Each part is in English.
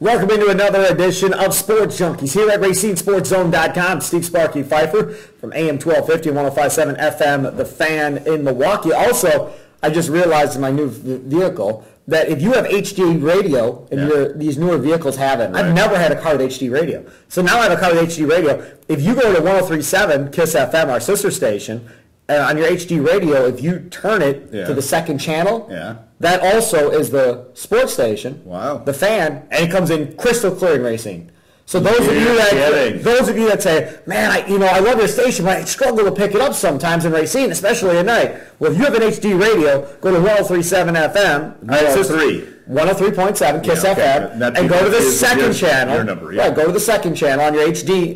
Welcome into another edition of Sports Junkies here at RacineSportsZone.com. Steve Sparky Fifer from AM 1250 and 105.7 FM, The Fan in Milwaukee. Also, I just realized in my new vehicle that if you have HD radio, and these newer vehicles have it, I've never had a car with HD radio. So now I have a car with HD radio. If you go to 103.7 KISS FM, our sister station, on your HD radio, if you turn it to the second channel, that also is the sports station, The Fan, and it comes in crystal clear in Racine. So those of you that say, man, I love your station, but I struggle to pick it up sometimes in Racine, especially at night. Well, if you have an HD radio, go to 103.7 FM. 103.7 KISS FM, and go to the second channel. Your number, go to the second channel on your HD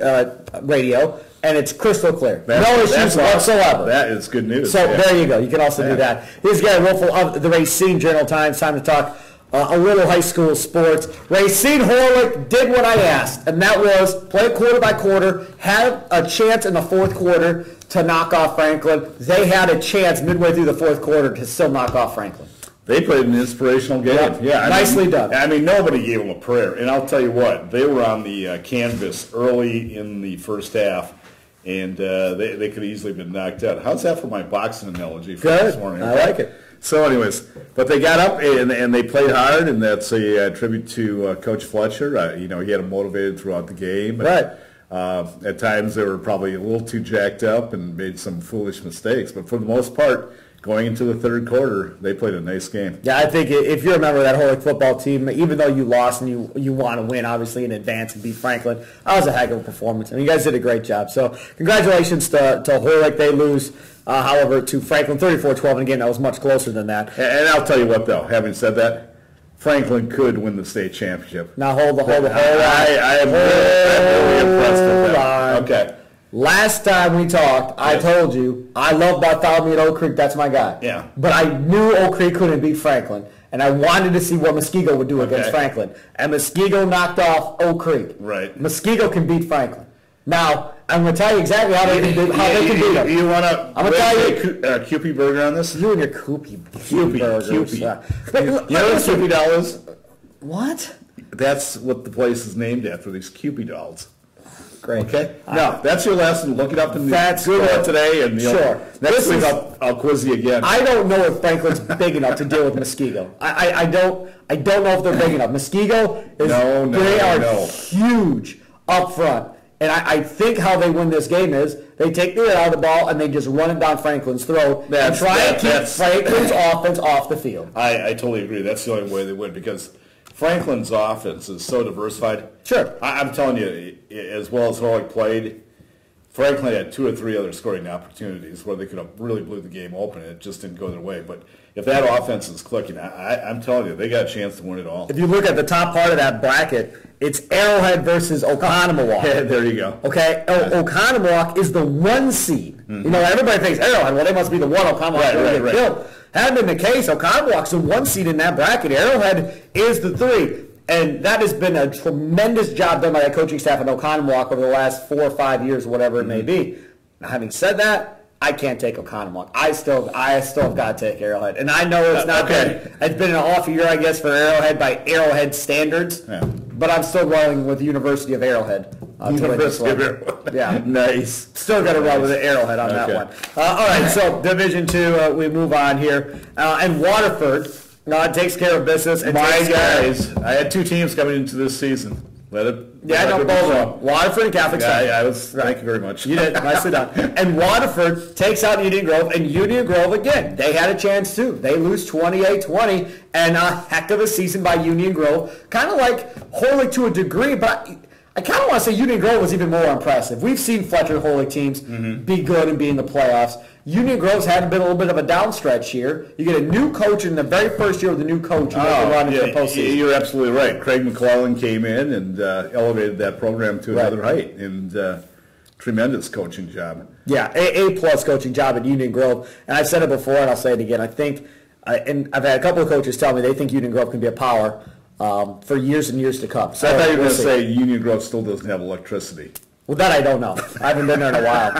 radio. And it's crystal clear. No issues whatsoever. That is good news. So there you go. You can also do that. Here's Gery Woelfel of the Racine Journal-Times. Time to talk a little high school sports. Racine Horlick did what I asked, and that was play quarter by quarter, had a chance in the fourth quarter to knock off Franklin. They had a chance midway through the fourth quarter to still knock off Franklin. They played an inspirational game. Nicely done. I mean, nobody gave them a prayer. And I'll tell you what, they were on the canvas early in the first half. And they could easily have been knocked out. How's that for my boxing analogy for this morning? I like it. So anyways, but they got up and they played hard, and that's a tribute to Coach Fletcher. He had them motivated throughout the game. And, at times they were probably a little too jacked up and made some foolish mistakes. But for the most part, going into the third quarter, they played a nice game. Yeah, I think if you're a member of that Horlick football team, even though you lost and you want to win, obviously, in advance and beat Franklin, that was a heck of a performance. I mean, you guys did a great job. So congratulations to Horlick. They lose, however, to Franklin 34-12 in a game that was much closer than that. And I'll tell you what, though, having said that, Franklin could win the state championship. Now hold the line. I am really impressed with that. Okay. Last time we talked, I told you I love Bartholomew at Oak Creek. That's my guy. Yeah. But I knew Oak Creek couldn't beat Franklin, and I wanted to see what Muskego would do against Franklin. And Muskego knocked off Oak Creek. Right. Muskego can beat Franklin. Now I'm going to tell you exactly how they can beat them. You want to? I'm going to tell you Kewpie burger on this. You and your Kewpie burgers. Kewpie. You know what Kewpie doll is? What? That's what the place is named after. These Kewpie dolls. Great. Okay. Now that's your lesson. Look it up in the That's good today, and next week I'll quiz you again. I don't know if Franklin's big enough to deal with Muskego. I don't know if they're big enough. Muskego is huge up front, and I think how they win this game is they take the out of the ball and they just run it down Franklin's throat and try to keep Franklin's offense off the field. I totally agree. That's the only way they win because Franklin's offense is so diversified. Sure. I'm telling you, as well as Horlick played, Franklin had 2 or 3 other scoring opportunities where they could have really blew the game open, and it just didn't go their way. But if that offense is clicking, I'm telling you, they got a chance to win it all. If you look at the top part of that bracket, it's Arrowhead versus Oconomowoc. Yeah, there you go. Okay, Oconomowoc is the 1 seed. Mm-hmm. Everybody thinks Arrowhead, well, they must be the 1. Oconomowoc right. Hadn't been the case. Oconomowoc's the 1 seed in that bracket. Arrowhead is the 3. And that has been a tremendous job done by the coaching staff at Oconomowoc over the last 4 or 5 years, whatever it may be. Now, having said that, I can't take Oconomowoc. I still have got to take Arrowhead. And I know it's not been, it's been an off year, I guess, for Arrowhead by Arrowhead standards. Yeah. But I'm still rolling with the University of Arrowhead. University of Arrowhead. Yeah. Nice. Still got to roll with the Arrowhead on that one. All right, so Division II, we move on here. And Waterford takes care of business. And my guys, I had 2 teams coming into this season. Both Waterford and Catholic Central. Thank you very much. You did. Nicely done. And Waterford takes out Union Grove, and Union Grove, again, they had a chance too. They lose 28-20, and a heck of a season by Union Grove. Kind of like Horlick to a degree, but I kind of want to say Union Grove was even more impressive. We've seen Fletcher Horlick teams be good and be in the playoffs. Union Grove's had been a little bit of a downstretch here. You get a new coach in the very first year of the new coach. You're absolutely right. Craig McClellan came in and elevated that program to another height, and tremendous coaching job. Yeah, A-plus coaching job at Union Grove. And I've said it before, and I'll say it again. I think, and I've had a couple of coaches tell me they think Union Grove can be a power for years and years to come. So I thought you were going to say Union Grove still doesn't have electricity. Well, that I don't know. I haven't been there in a while.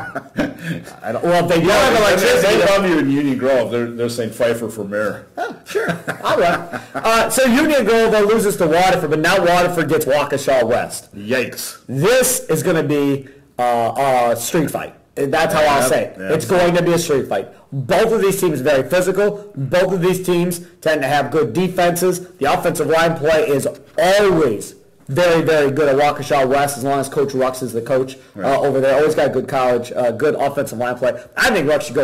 I don't. Well, if they don't have electricity, they love you in Union Grove. They're saying Fifer for mayor. Oh, sure. All right. So Union Grove loses to Waterford, but now Waterford gets Waukesha West. Yikes! This is going to be a street fight. That's how I'll say it. It's going to be a street fight. Both of these teams are very physical. Both of these teams tend to have good defenses. The offensive line play is always very, very good at Waukesha West, as long as Coach Rux is the coach over there. Always got good college, good offensive line play. I think Rux should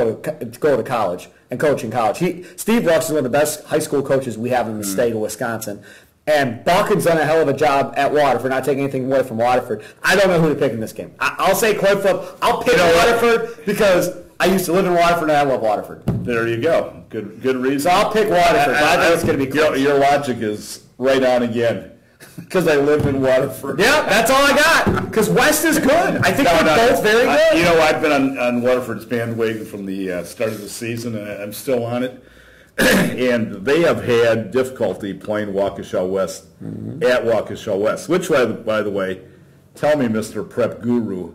go to college and coach in college. Steve Rux is one of the best high school coaches we have in the state of Wisconsin. And Balkan's done a hell of a job at Waterford, not taking anything away from Waterford. I don't know who to pick in this game. I'll say coin flip. I'll pick Waterford because I used to live in Waterford and I love Waterford. There you go. Good reason. So I'll pick Waterford. I think it's going to be close. Your logic is right on again. Because I live in Waterford. Yeah, that's all I got. Because West is good. I think they're both very good. You know, I've been on Waterford's bandwagon from the start of the season, and I'm still on it. And they have had difficulty playing Waukesha West at Waukesha West. Which, by the way, tell me, Mr. Prep Guru,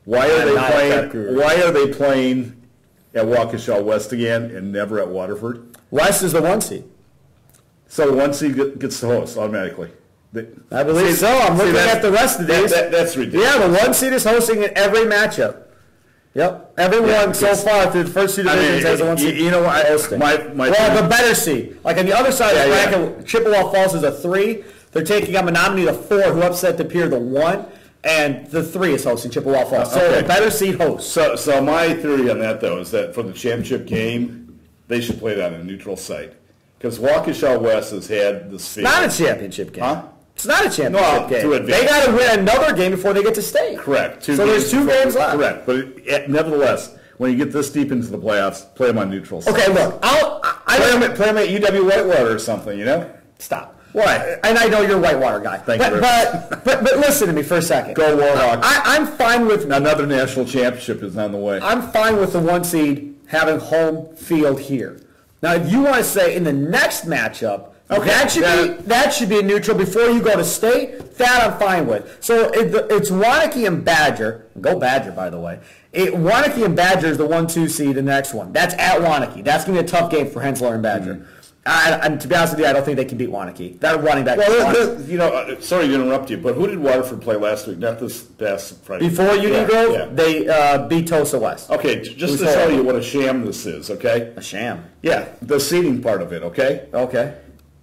why are they playing at Waukesha West again and never at Waterford? West is the 1 seed. So the 1 seed gets the host automatically. I believe so. I'm looking at the rest of these. That's ridiculous. Yeah, the 1 seed is hosting at every matchup. Yep. Everyone so far through the first 2 divisions has a 1 seed. You know what? Hosting. The better seed. Like on the other side of the bracket, Chippewa Falls is a 3. They're taking on Menominee the 4, who upset the Pier the 1. And the 3 is hosting Chippewa Falls. So the better seed hosts. So my theory on that, though, is that for the championship game, they should play it on a neutral site. Because Waukesha West has had the speed. Not a championship game. Huh? It's not a championship game. They got to win another game before they get to state. Correct. So there's 2 games left. Correct. But nevertheless, when you get this deep into the playoffs, play them on neutral sites. Okay, look. Play them at UW Whitewater or something, you know? Stop. Why? And I know you're a Whitewater guy. Thank you. But listen to me for a second. Go Warhawks. I'm fine with... Another national championship is on the way. I'm fine with the 1 seed having home field here. Now, if you want to say in the next matchup, that should be a neutral before you go to state. That I'm fine with. So it's Waunakee and Badger. Go Badger, by the way. Waunakee and Badger is the 1-2 seed in the next one. That's at Waunakee. That's going to be a tough game for Hensler and Badger. And to be honest with you, I don't think they can beat Waunakee. That running back. Well, sorry to interrupt you, but who did Waterford play last week? Not this past Friday. Before Union Grove, they beat Tosa West. Okay, just to tell you what a sham this is, okay? A sham? Yeah, the seeding part of it, okay? Okay.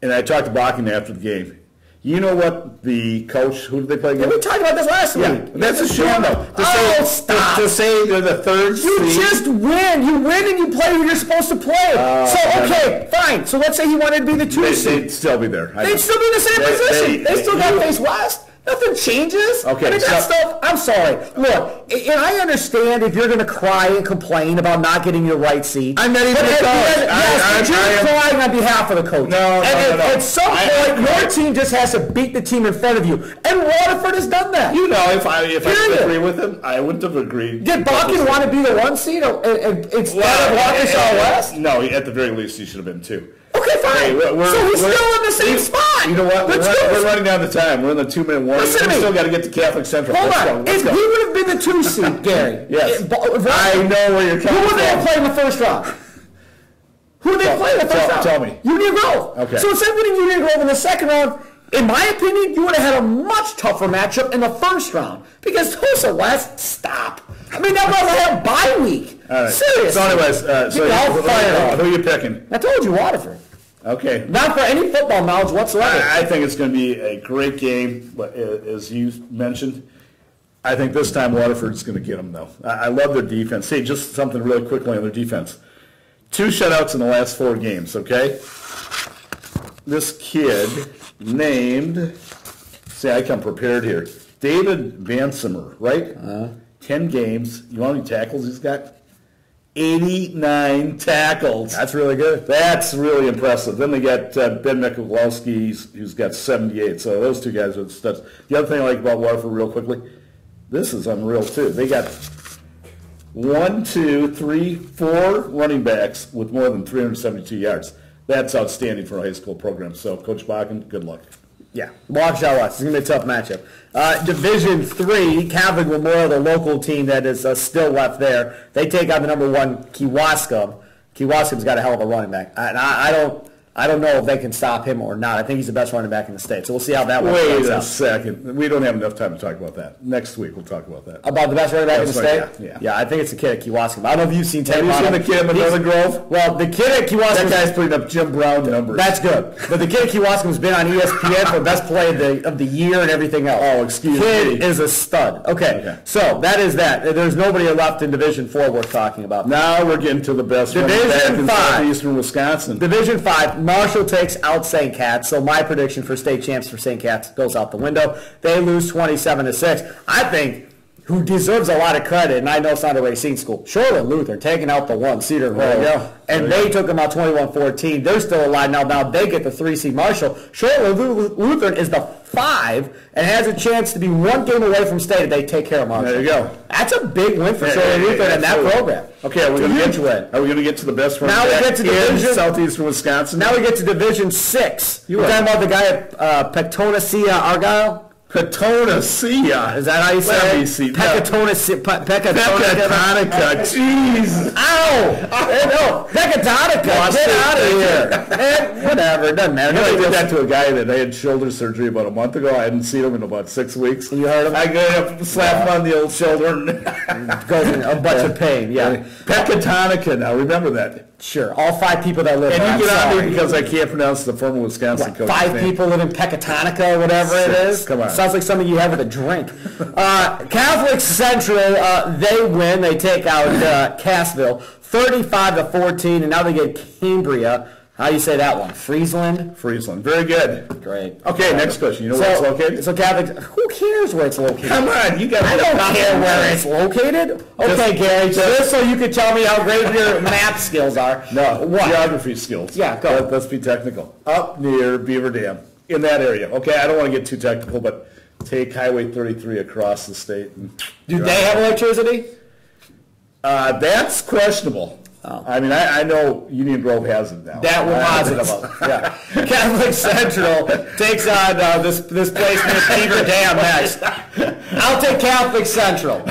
And I talked to Bakken after the game. You know what the coach, who did they play against? We talked about this last week. That's a sham, though. Stop. To say they're the 3rd seed. You just win. You win and you play who you're supposed to play. Fine. So let's say he wanted to be the 2 seed. They'd still be there. They'd still be in the same position. They still got to face West. Nothing changes. Okay. I mean, that stuff, I'm sorry. Look, and I understand if you're going to cry and complain about not getting your right seat. I'm not even a coach. Yes, you're crying on behalf of the coach. No. At some point, your team just has to beat the team in front of you. And Waterford has done that. You know, if I agree with him, I wouldn't have agreed. Did Bakken want to be the 1 seed instead of Waukesha West? No, at the very least, he should have been 2. Okay, fine. So he's still in the same spot. You know what? We're running down the time. We're in the 2-minute warning. Listen to me. We still got to get to Catholic Central. Hold on. If he would have been the 2 seed, Gary. Yes. I know where you're coming from. Who would they have played in the first round? Who did they play in the first round? Tell me. Union Grove. Okay. So instead of winning Union Grove in the second round, in my opinion, you would have had a much tougher matchup in the first round. Because Tosa West, stop. I mean, that was a bye week. All right. Seriously. So anyways, who are you picking? I told you Waterford. Okay. Not for any football knowledge whatsoever. I think it's going to be a great game, but as you mentioned, I think this time Waterford's going to get them, though. I love their defense. See, just something really quickly on their defense. 2 shutouts in the last 4 games, okay? This kid named, see, I come prepared here, David Vansimer, right? 10 games. You know how many tackles he's got? 89 tackles. That's really good. That's really impressive. Then they got Ben Mikulowski, who's got 78. So those 2 guys are studs. The other thing I like about Waterford real quickly, this is unreal too. They got 1, 2, 3, 4 running backs with more than 372 yards. That's outstanding for a high school program. So Coach Bakken, good luck. Yeah, watch out West. It's going to be a tough matchup. Division 3, Catholic Memorial, the local team that is still left there. They take on the number 1 Kewaskum. Kewaskum's got a hell of a running back. And I don't know if they can stop him or not. I think he's the best running back in the state. So we'll see how that one plays out. Wait a second. We don't have enough time to talk about that. Next week we'll talk about that. About the best running back in the state? Yeah. I think it's the kid at Kewaskum. I don't know if you've seen tape. Have you seen the kid at Northern Grove? Well, the kid at Kewaskum. That guy's putting up Jim Brown numbers. That's good. But the kid at Kewaskum's been on ESPN for best play of the year and everything else. Oh, excuse me. Kid is a stud. Okay. So that is that. There's nobody left in Division 4 worth talking about. Now we're getting to the best Division in 5. Southeastern Wisconsin. Division 5, Marshall takes out St. Cat's. So my prediction for state champs for St. Cat's goes out the window. They lose 27-6. I think who deserves a lot of credit, and I know it's not a Racine school, Shortland Lutheran taking out the 1 Cedar Grove. And they took them out 21-14. They're still alive now. Now they get the 3 seed Marshall. Shortland Lutheran is the 5 and has a chance to be 1 game away from state if they take care of Marshall. There you go. That's a big win for Shortland Lutheran in that program. Okay, are we going to get to the best running now we get to Division Southeastern Wisconsin? Now we get to Division 6. You're talking about the guy at Pectonacia Argyle? Pectonacia. Is that how you say it? Pecatonica. Jeez. Ow! No, Pecatonica. Get out of here. Whatever. It doesn't matter. I did that to a guy that I had shoulder surgery about a month ago. I hadn't seen him in about 6 weeks. And you heard him? I got up, slap him on the old shoulder, and goes in a bunch of pain. Yeah. Pecatonica. Now remember that. Sure. All 5 people that live. And you get on me because I can't pronounce the former Wisconsin coach. 5 people live in Pecatonica or whatever it is. Come on. Sounds like something you have with a drink. Catholic Central, they win. They take out Cassville 35-14, and now they get Cambria. How do you say that one? Friesland? Friesland. Very good. Great. Okay, next question. You know where it's located? So Catholic, who cares where it's located? Come on, you got. I don't care where it's located. Okay, Gary, just so you could tell me how great your math skills are. No, what? Geography skills. Yeah, go. Let's be technical. Up near Beaver Dam, in that area. Okay, I don't want to get too technical, but take Highway 33 across the state. Do they have electricity? That's questionable. Oh. I mean, I know Union Grove has it now. That we're positive of. Yeah. Catholic Central takes on this place near Beaver Dam next. I'll take Catholic Central.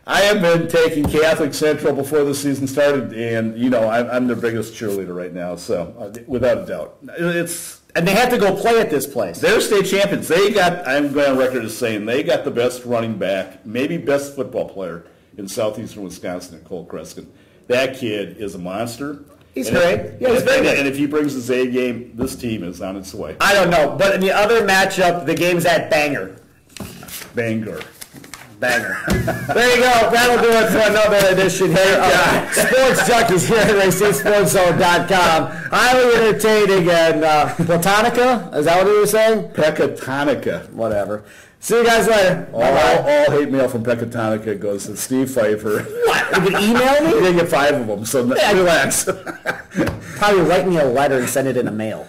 I have been taking Catholic Central before the season started, and, you know, I'm their biggest cheerleader right now, so without a doubt. And they have to go play at this place. They're state champions. I'm going on record as saying they got the best running back, maybe best football player in southeastern Wisconsin at Cole Kreskin. That kid is a monster. He's great. Yeah, he's very good. And if he brings his A game, this team is on its way. I don't know. But in the other matchup, the game's at Bangor. Bangor. Banger. There you go. That'll do it for another edition here of Sports Junkies here at RacineSportsZone.com. Highly entertaining and Platonica? Is that what you were saying? Pecatonica. Whatever. See you guys later. All hate mail from Pecatonica goes to Steve Fifer. What? You can email me? You get 5 of them, so relax. Probably write me a letter and send it in the mail.